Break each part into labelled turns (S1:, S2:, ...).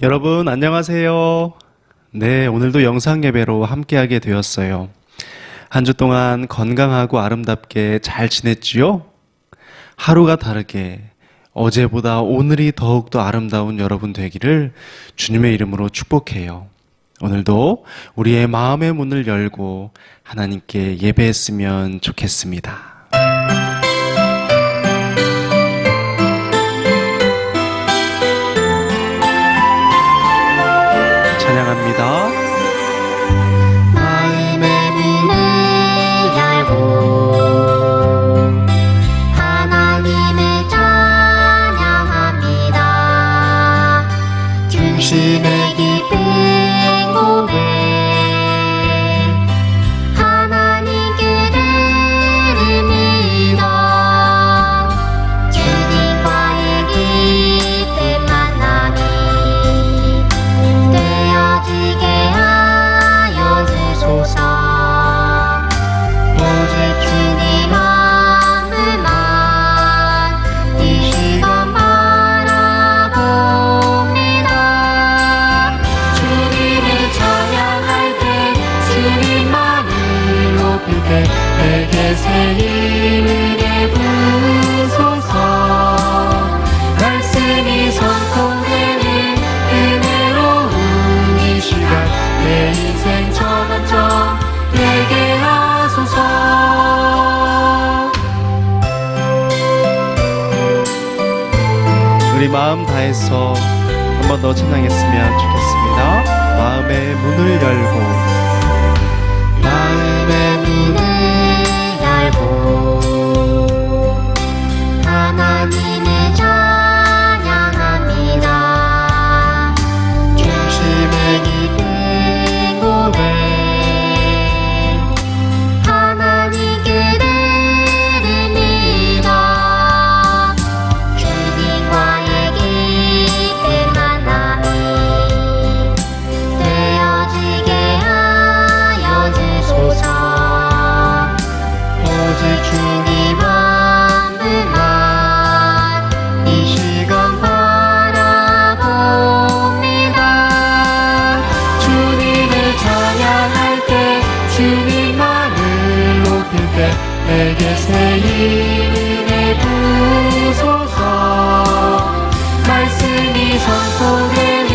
S1: 여러분 안녕하세요. 네, 오늘도 영상 예배로 함께하게 되었어요. 한 주 동안 건강하고 아름답게 잘 지냈지요? 하루가 다르게 어제보다 오늘이 더욱더 아름다운 여러분 되기를 주님의 이름으로 축복해요. 오늘도 우리의 마음의 문을 열고 하나님께 예배했으면 좋겠습니다. 찬양합니다.
S2: 마음의 문을 열고 하나님을 찬양합니다. 중심의 깊은 고백 하나님께 드립니다. 주님과의 깊은 만남이 되어지게 하여 주소서. 오직 주님 마음만 이 시간 바라봅니다. 주님을 찬양할 때 주님만을 높일 때 내게 새 힘을 내부소서. 말씀이 선포되는 은혜로운 이 시간 내 인생 전환점 되게 하소서.
S1: 우리 마음 다해서 한 번 더 찬양했으면 좋겠습니다. 마음의 문을 열고
S2: 마음의 문을 열고 하나님을 찬양합니다. 중심의 깊은 고백 하나님께 드립니다. 주님과의 깊은 만남이 되어지게 하여 주소서. 오직 주님 마음만 이 시간 바라봅니다. 주님을 찬양할 때 주님만을 높일 때 내게 새 힘을 내부소서. 말씀이 선포되는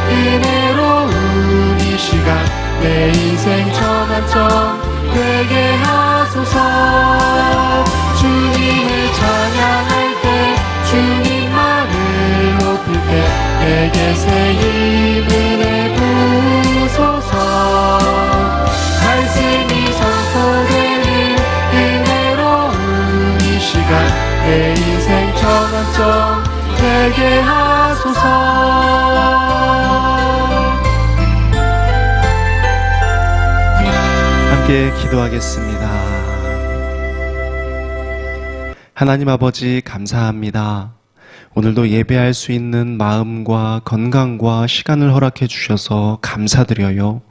S2: 은혜로운 이 시간 내 인생 전환점 되게 하소서. 주님을 찬양할 때 주님만을 높일 때 내게 새 힘을 내부소서. 말씀이 선포되는 은혜로운 이 시간 내 인생 전환점 되게 하소서.
S1: 함께 기도하겠습니다. 하나님 아버지 감사합니다. 오늘도 예배할 수 있는 마음과 건강과 시간을 허락해 주셔서 감사드려요.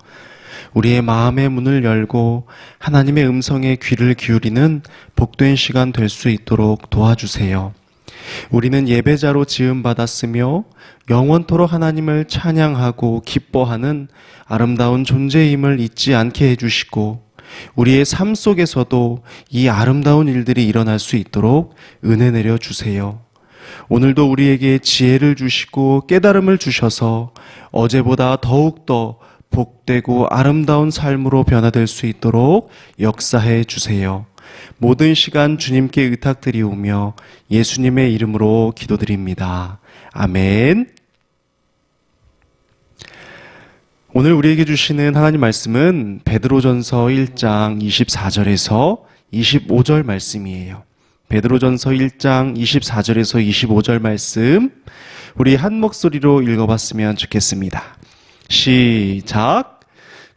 S1: 우리의 마음의 문을 열고 하나님의 음성에 귀를 기울이는 복된 시간 될 수 있도록 도와주세요. 우리는 예배자로 지음받았으며 영원토록 하나님을 찬양하고 기뻐하는 아름다운 존재임을 잊지 않게 해주시고 우리의 삶 속에서도 이 아름다운 일들이 일어날 수 있도록 은혜 내려주세요. 오늘도 우리에게 지혜를 주시고 깨달음을 주셔서 어제보다 더욱더 복되고 아름다운 삶으로 변화될 수 있도록 역사해 주세요. 모든 시간 주님께 의탁드리오며 예수님의 이름으로 기도드립니다. 아멘. 오늘 우리에게 주시는 하나님 말씀은 베드로전서 1장 24절에서 25절 말씀이에요. 베드로전서 1장 24절에서 25절 말씀 우리 한 목소리로 읽어봤으면 좋겠습니다. 시작.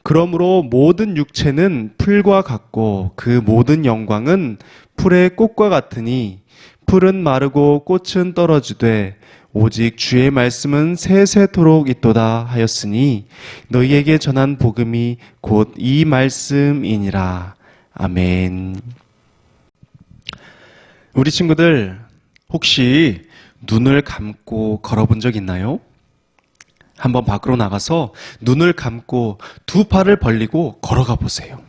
S1: 그러므로 모든 육체는 풀과 같고 그 모든 영광은 풀의 꽃과 같으니 풀은 마르고 꽃은 떨어지되 오직 주의 말씀은 세세토록 있도다 하였으니 너희에게 전한 복음이 곧 이 말씀이니라. 아멘. 우리 친구들 혹시 눈을 감고 걸어본 적 있나요? 한번 밖으로 나가서 눈을 감고 두 팔을 벌리고 걸어가 보세요.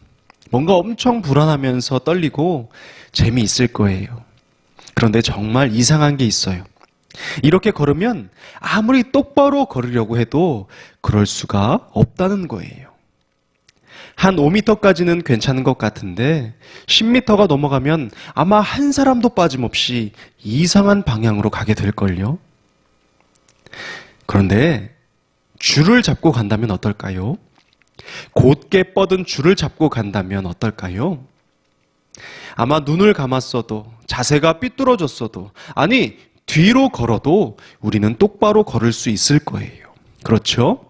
S1: 뭔가 엄청 불안하면서 떨리고 재미있을 거예요. 그런데 정말 이상한 게 있어요. 이렇게 걸으면 아무리 똑바로 걸으려고 해도 그럴 수가 없다는 거예요. 한 5m까지는 괜찮은 것 같은데 10m가 넘어가면 아마 한 사람도 빠짐없이 이상한 방향으로 가게 될걸요. 그런데 줄을 잡고 간다면 어떨까요? 곧게 뻗은 줄을 잡고 간다면 어떨까요? 아마 눈을 감았어도 자세가 삐뚤어졌어도 아니 뒤로 걸어도 우리는 똑바로 걸을 수 있을 거예요. 그렇죠?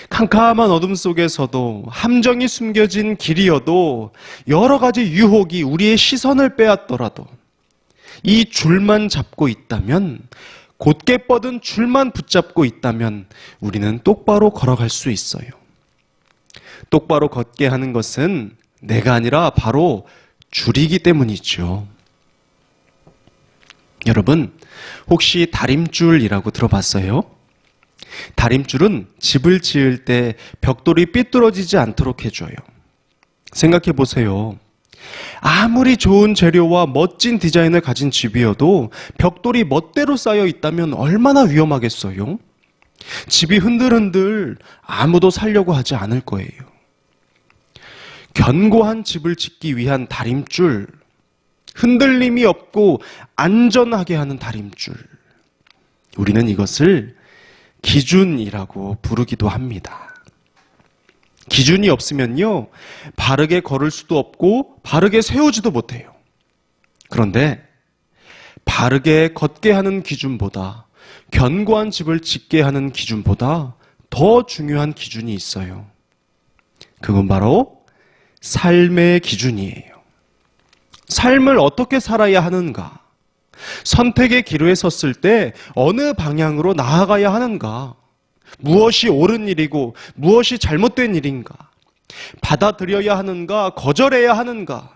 S1: 캄캄한 어둠 속에서도 함정이 숨겨진 길이어도 여러 가지 유혹이 우리의 시선을 빼앗더라도 이 줄만 잡고 있다면, 곧게 뻗은 줄만 붙잡고 있다면 우리는 똑바로 걸어갈 수 있어요. 똑바로 걷게 하는 것은 내가 아니라 바로 줄이기 때문이죠. 여러분, 혹시 다림줄이라고 들어봤어요? 다림줄은 집을 지을 때 벽돌이 삐뚤어지지 않도록 해줘요. 생각해 보세요. 아무리 좋은 재료와 멋진 디자인을 가진 집이어도 벽돌이 멋대로 쌓여 있다면 얼마나 위험하겠어요? 집이 흔들흔들 아무도 살려고 하지 않을 거예요. 견고한 집을 짓기 위한 다림줄, 흔들림이 없고 안전하게 하는 다림줄. 우리는 이것을 기준이라고 부르기도 합니다. 기준이 없으면요, 바르게 걸을 수도 없고 바르게 세우지도 못해요. 그런데 바르게 걷게 하는 기준보다, 견고한 집을 짓게 하는 기준보다 더 중요한 기준이 있어요. 그건 바로 삶의 기준이에요. 삶을 어떻게 살아야 하는가? 선택의 기로에 섰을 때 어느 방향으로 나아가야 하는가? 무엇이 옳은 일이고 무엇이 잘못된 일인가? 받아들여야 하는가? 거절해야 하는가?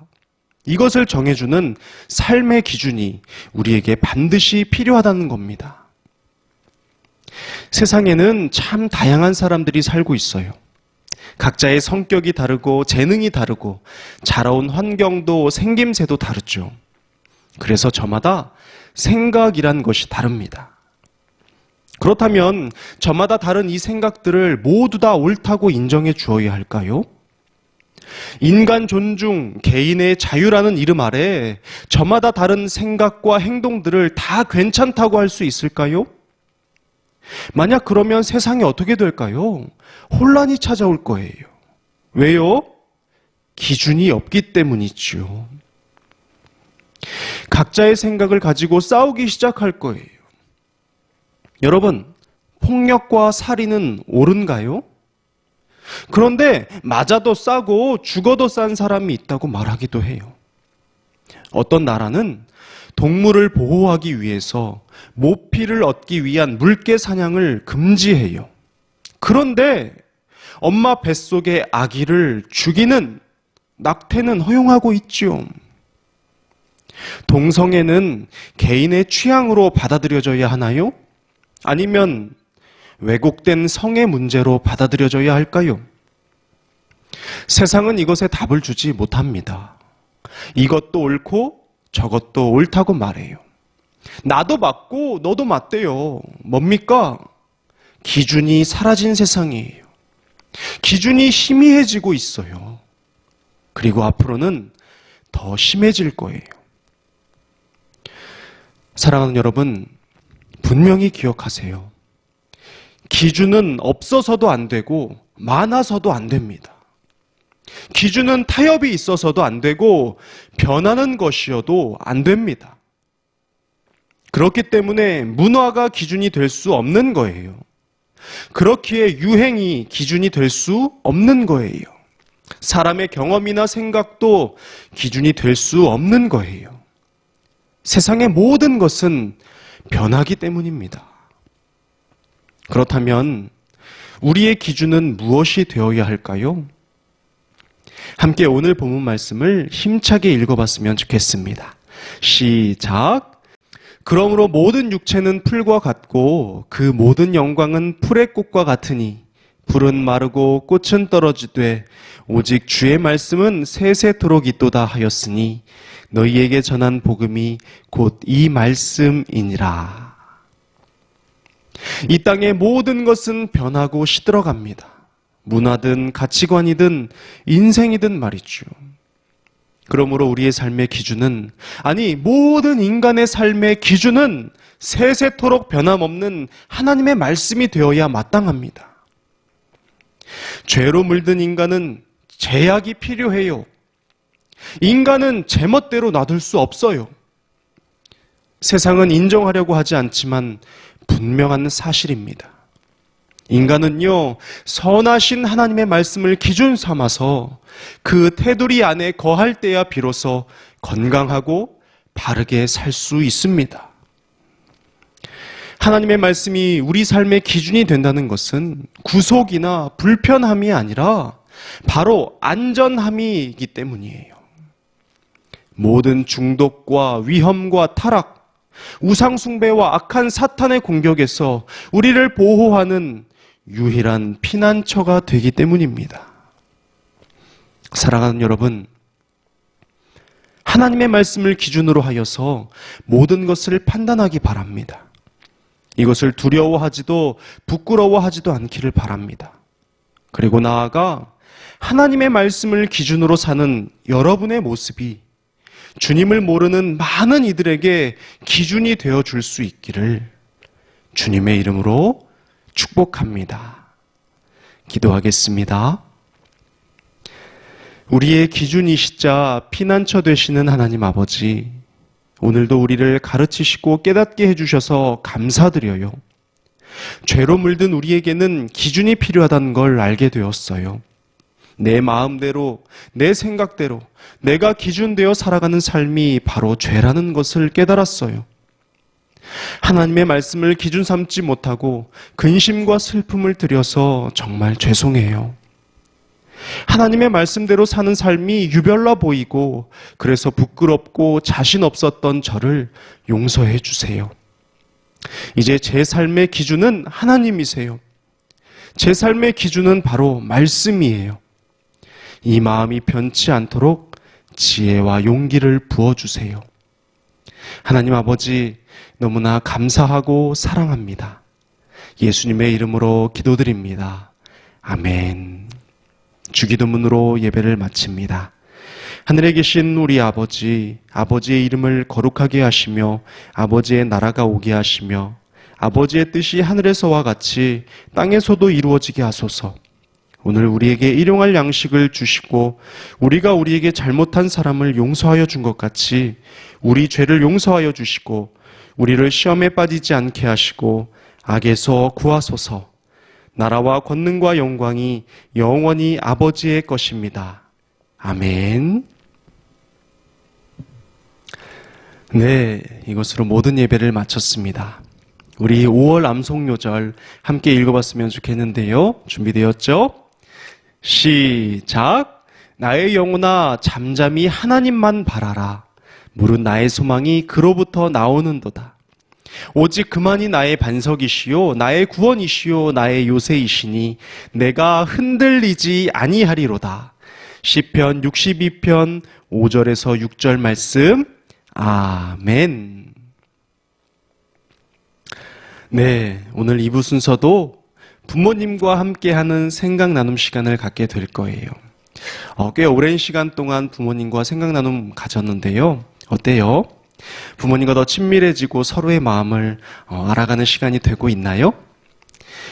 S1: 이것을 정해주는 삶의 기준이 우리에게 반드시 필요하다는 겁니다. 세상에는 참 다양한 사람들이 살고 있어요. 각자의 성격이 다르고 재능이 다르고 자라온 환경도 생김새도 다르죠. 그래서 저마다 생각이란 것이 다릅니다. 그렇다면 저마다 다른 이 생각들을 모두 다 옳다고 인정해 주어야 할까요? 인간 존중, 개인의 자유라는 이름 아래 저마다 다른 생각과 행동들을 다 괜찮다고 할 수 있을까요? 만약 그러면 세상이 어떻게 될까요? 혼란이 찾아올 거예요. 왜요? 기준이 없기 때문이죠. 각자의 생각을 가지고 싸우기 시작할 거예요. 여러분, 폭력과 살인은 옳은가요? 그런데 맞아도 싸고 죽어도 싼 사람이 있다고 말하기도 해요. 어떤 나라는 동물을 보호하기 위해서 모피를 얻기 위한 물개 사냥을 금지해요. 그런데 엄마 뱃속의 아기를 죽이는 낙태는 허용하고 있죠. 동성애는 개인의 취향으로 받아들여져야 하나요? 아니면 왜곡된 성의 문제로 받아들여져야 할까요? 세상은 이것에 답을 주지 못합니다. 이것도 옳고 저것도 옳다고 말해요. 나도 맞고 너도 맞대요. 뭡니까? 기준이 사라진 세상이에요. 기준이 희미해지고 있어요. 그리고 앞으로는 더 심해질 거예요. 사랑하는 여러분, 분명히 기억하세요. 기준은 없어서도 안 되고 많아서도 안 됩니다. 기준은 타협이 있어서도 안 되고 변하는 것이어도 안 됩니다. 그렇기 때문에 문화가 기준이 될 수 없는 거예요. 그렇기에 유행이 기준이 될 수 없는 거예요. 사람의 경험이나 생각도 기준이 될 수 없는 거예요. 세상의 모든 것은 변하기 때문입니다. 그렇다면 우리의 기준은 무엇이 되어야 할까요? 함께 오늘 본문 말씀을 힘차게 읽어봤으면 좋겠습니다. 시작! 그러므로 모든 육체는 풀과 같고 그 모든 영광은 풀의 꽃과 같으니 풀은 마르고 꽃은 떨어지되 오직 주의 말씀은 세세토록 있도다 하였으니 너희에게 전한 복음이 곧 이 말씀이니라. 이 땅의 모든 것은 변하고 시들어갑니다. 문화든 가치관이든 인생이든 말이죠. 그러므로 우리의 삶의 기준은, 아니 모든 인간의 삶의 기준은 세세토록 변함없는 하나님의 말씀이 되어야 마땅합니다. 죄로 물든 인간은 제약이 필요해요. 인간은 제멋대로 놔둘 수 없어요. 세상은 인정하려고 하지 않지만 분명한 사실입니다. 인간은요, 선하신 하나님의 말씀을 기준 삼아서 그 테두리 안에 거할 때야 비로소 건강하고 바르게 살 수 있습니다. 하나님의 말씀이 우리 삶의 기준이 된다는 것은 구속이나 불편함이 아니라 바로 안전함이기 때문이에요. 모든 중독과 위험과 타락, 우상숭배와 악한 사탄의 공격에서 우리를 보호하는 유일한 피난처가 되기 때문입니다. 사랑하는 여러분, 하나님의 말씀을 기준으로 하여서 모든 것을 판단하기 바랍니다. 이것을 두려워하지도 부끄러워하지도 않기를 바랍니다. 그리고 나아가 하나님의 말씀을 기준으로 사는 여러분의 모습이 주님을 모르는 많은 이들에게 기준이 되어줄 수 있기를 주님의 이름으로 축복합니다. 기도하겠습니다. 우리의 기준이시자 피난처 되시는 하나님 아버지, 오늘도 우리를 가르치시고 깨닫게 해주셔서 감사드려요. 죄로 물든 우리에게는 기준이 필요하다는 걸 알게 되었어요. 내 마음대로, 내 생각대로 내가 기준되어 살아가는 삶이 바로 죄라는 것을 깨달았어요. 하나님의 말씀을 기준 삼지 못하고 근심과 슬픔을 들여서 정말 죄송해요. 하나님의 말씀대로 사는 삶이 유별나 보이고 그래서 부끄럽고 자신 없었던 저를 용서해 주세요. 이제 제 삶의 기준은 하나님이세요. 제 삶의 기준은 바로 말씀이에요. 이 마음이 변치 않도록 지혜와 용기를 부어주세요. 하나님 아버지, 너무나 감사하고 사랑합니다. 예수님의 이름으로 기도드립니다. 아멘. 주기도문으로 예배를 마칩니다. 하늘에 계신 우리 아버지, 아버지의 이름을 거룩하게 하시며 아버지의 나라가 오게 하시며 아버지의 뜻이 하늘에서와 같이 땅에서도 이루어지게 하소서. 오늘 우리에게 일용할 양식을 주시고 우리가 우리에게 잘못한 사람을 용서하여 준 것 같이 우리 죄를 용서하여 주시고 우리를 시험에 빠지지 않게 하시고 악에서 구하소서. 나라와 권능과 영광이 영원히 아버지의 것입니다. 아멘. 네, 이것으로 모든 예배를 마쳤습니다. 우리 5월 암송요절 함께 읽어봤으면 좋겠는데요. 준비되었죠? 시작. 나의 영혼아 잠잠히 하나님만 바라라. 물은 나의 소망이 그로부터 나오는도다. 오직 그만이 나의 반석이시요 나의 구원이시요 나의 요새이시니 내가 흔들리지 아니하리로다. 시편 62편 5절에서 6절 말씀. 아멘. 네, 오늘 2부 순서도 부모님과 함께하는 생각 나눔 시간을 갖게 될 거예요. 꽤 오랜 시간 동안 부모님과 생각 나눔 가졌는데요. 어때요? 부모님과 더 친밀해지고 서로의 마음을 알아가는 시간이 되고 있나요?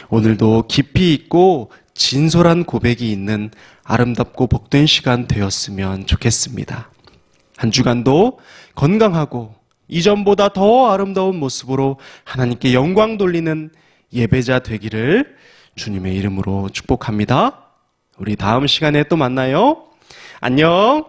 S1: 오늘도 깊이 있고 진솔한 고백이 있는 아름답고 복된 시간 되었으면 좋겠습니다. 한 주간도 건강하고 이전보다 더 아름다운 모습으로 하나님께 영광 돌리는 예배자 되기를 주님의 이름으로 축복합니다. 우리 다음 시간에 또 만나요. 안녕.